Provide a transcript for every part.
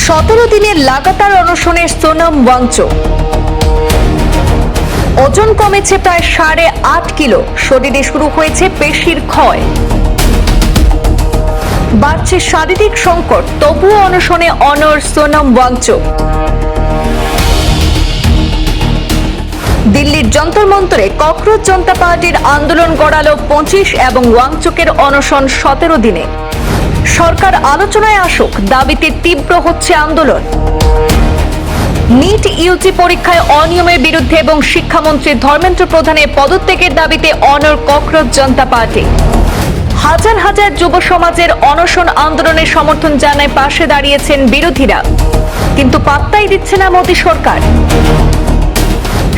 17 দিনের লাগাতার অনশনে সোনম ওয়াংচুক। ওজন কমেছে প্রায় 8.5 কিলো। শরীরে শুরু হয়েছে পেশির ক্ষয়। বাড়ছে শারীরিক সংকট, তবুও অনশনে অনড় সোনম ওয়াংচুক। দিল্লির যন্তর মন্তরে ককরোচ জনতা পার্টির আন্দোলন গড়ালো 25 এবং ওয়াংচুকের অনশন 17 দিনে। সরকার আলোচনায় আসুক, দাবিতে তীব্র হচ্ছে আন্দোলন। নিট ইউজি পরীক্ষায় অনিয়মের বিরুদ্ধে এবং শিক্ষামন্ত্রী ধর্মেন্দ্র প্রধানের পদত্যাগের দাবিতে অনড় ককরোচ জনতা পার্টি। হাজার হাজার যুব সমাজের অনশন আন্দোলনের সমর্থন জানায় পাশে দাঁড়িয়েছেন বিরোধীরা, কিন্তু পাত্তাই দিচ্ছে না মোদী সরকার।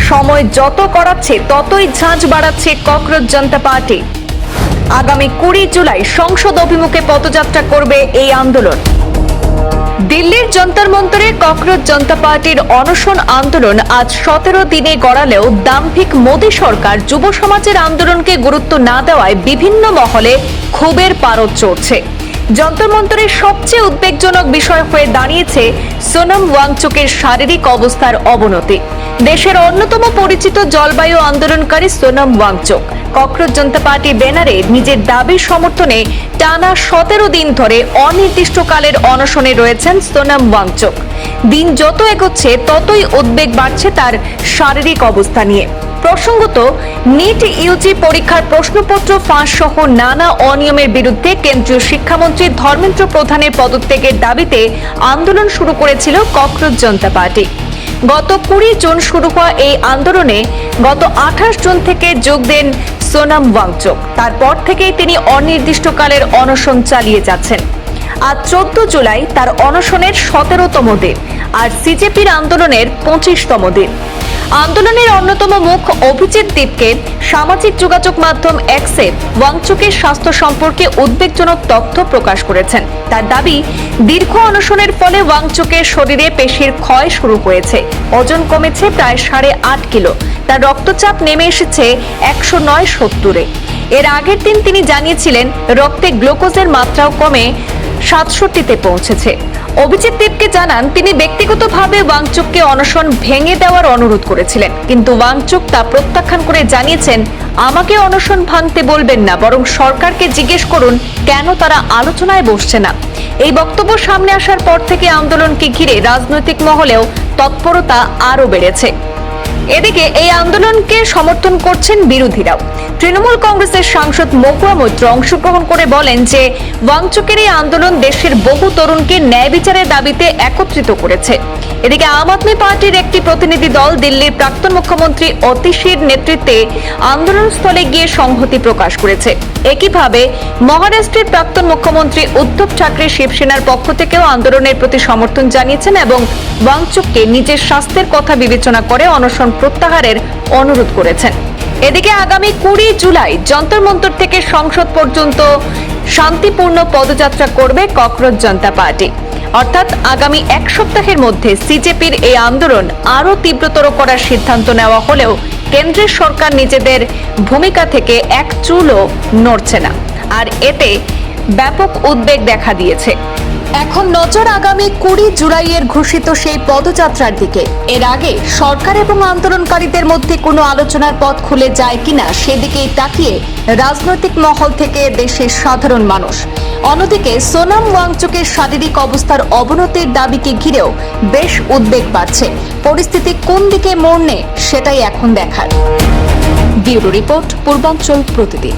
সময় যত গড়াচ্ছে ততই ঝাঁঝ বাড়াচ্ছে ককরোচ জনতা পার্টি। আগামী 20 জুলাই সংসদ অভিমুখে পদযাত্রা করবে এই আন্দোলন। দিল্লির যন্তর মন্তরে ককরোচ জনতা পার্টির অনশন আন্দোলন আজ 17 দিনে গড়ালেও দাম্ভিক মোদী সরকার যুব সমাজের আন্দোলনকে গুরুত্ব না দেওয়ায় বিভিন্ন মহলে ক্ষোভের পারদ চড়ছে। যন্তর মন্তরের সবচেয়ে উদ্বেগজনক বিষয় হয়ে দাঁড়িয়েছে সোনম ওয়াংচুকের শারীরিক অবস্থার অবনতি। দেশের অন্যতম পরিচিত জলবায়ু আন্দোলনকারী সোনম ওয়াংচুক ককরোচ জনতা পার্টি ব্যানারে নিজের দাবির সমর্থনে টানা 17 দিন ধরে অনির্দিষ্টকালের অনশনে রয়েছেন সোনম ওয়াংচুক। দিন যত এগোচ্ছে ততই উদ্বেগ বাড়ছে তার শারীরিক অবস্থা নিয়ে। প্রসঙ্গত, নিট ইউজি পরীক্ষার প্রশ্নপত্র ফাঁস সহ নানা অনিয়মের বিরুদ্ধে কেন্দ্রীয় শিক্ষামন্ত্রী ধর্মেন্দ্র প্রধানের পদত্যাগের দাবিতে আন্দোলন শুরু করেছিল ককরোচ জনতা পার্টি। গত 20 জুন শুরু হওয়া এই আন্দোলনে গত 28 জুন থেকে যোগ দেন সোনম ওয়াংচুক। তারপর থেকেই তিনি অনির্দিষ্টকালের অনশন চালিয়ে যাচ্ছেন। আজ 14 জুলাই তার অনশনের 17তম দিন, আর সিজেপির আন্দোলনের 25তম দিন। আন্দোলনের অন্যতম মুখ অভিজিৎ দীপকে সামাজিক যোগাযোগ মাধ্যম এক্সে ওয়াংচুকের স্বাস্থ্য সম্পর্কে উদ্বেগজনক তথ্য প্রকাশ করেছেন। তার দাবি, দীর্ঘ অনশনের ফলে ওয়াংচুকের শরীরে পেশির ক্ষয় শুরু হয়েছে। ওজন কমেছে প্রায় 8.5 কিলো। তার রক্তচাপ নেমে এসেছে 109/70-এ। এর আগের দিন তিনি জানিয়েছিলেন রক্তে গ্লুকোজের মাত্রাও কমে 67-তে পৌঁছেছে। অভিজিৎ দেবকে জানান, তিনি ব্যক্তিগতভাবে ওয়াংচুককে অনশন ভেঙে দেওয়ার অনুরোধ করেছিলেন, কিন্তু ওয়াংচুক তা প্রত্যাখ্যান করে জানিয়েছেন, আমাকে অনশন ভাঙতে বলবেন না, বরং সরকারকে জিজ্ঞেস করুন কেন তারা আলোচনায় বসছে না। এই বক্তব্য সামনে আসার পর থেকে আন্দোলনকে ঘিরে রাজনৈতিক মহলেও তৎপরতা আরও বেড়েছে। এদিকে এই আন্দোলনকে সমর্থন করছেন বিরোধীরাও। তৃণমূল কংগ্রেসের সাংসদ মহুয়া মৈত্র অংশগ্রহণ করে বলেন যে ওয়াংচুকের এই আন্দোলন দেশের বহু তরুণকে ন্যায় বিচারের দাবিতে একত্রিত করেছে। এদিকে আম আদমি পার্টির একটি প্রতিনিধি দল দিল্লির প্রাক্তন মুখ্যমন্ত্রী অতীশীর নেতৃত্বে আন্দোলনস্থলে গিয়ে সংহতি প্রকাশ করেছে। একইভাবে মহারাষ্ট্রের প্রাক্তন মুখ্যমন্ত্রী উদ্ধব ঠাকরে শিবসেনার পক্ষ থেকেও আন্দোলনের প্রতি সমর্থন জানিয়েছেন এবং ওয়াংচুককে নিজের স্বাস্থ্যের কথা বিবেচনা করে অনশন প্রত্যাহারের অনুরোধ করেছেন। এদিকে আগামী 20 জুলাই যন্তর মন্তর থেকে সংসদ পর্যন্ত শান্তিপূর্ণ পদযাত্রা করবে ককরোচ জনতা পার্টি। অর্থাৎ আগামী এক সপ্তাহের মধ্যে সিজেপির এই আন্দোলন আরও তীব্রতর করার সিদ্ধান্ত নেওয়া হলেও কেন্দ্রের সরকার নিজেদের ভূমিকা থেকে এক চুলও নড়ছে না, আর এতে ব্যাপক উদ্বেগ দেখা দিয়েছে। এখন নজর আগামী 20 জুলাইয়ের ঘোষিত সেই পদযাত্রার দিকে। এর আগে সরকার এবং আন্দোলনকারীদের মধ্যে কোনো আলোচনার পথ খুলে যায় কিনা সেদিকেই তাকিয়ে রাজনৈতিক মহল থেকে দেশের সাধারণ মানুষ। অন্যদিকে সোনম ওয়াংচুকের শারীরিক অবস্থার অবনতির দাবিকে ঘিরেও বেশ উদ্বেগ বাড়ছে। পরিস্থিতি কোন দিকে মোড় নেয় সেটাই এখন দেখার। ব্যুরো রিপোর্ট, পূর্বাঞ্চল প্রতিদিন।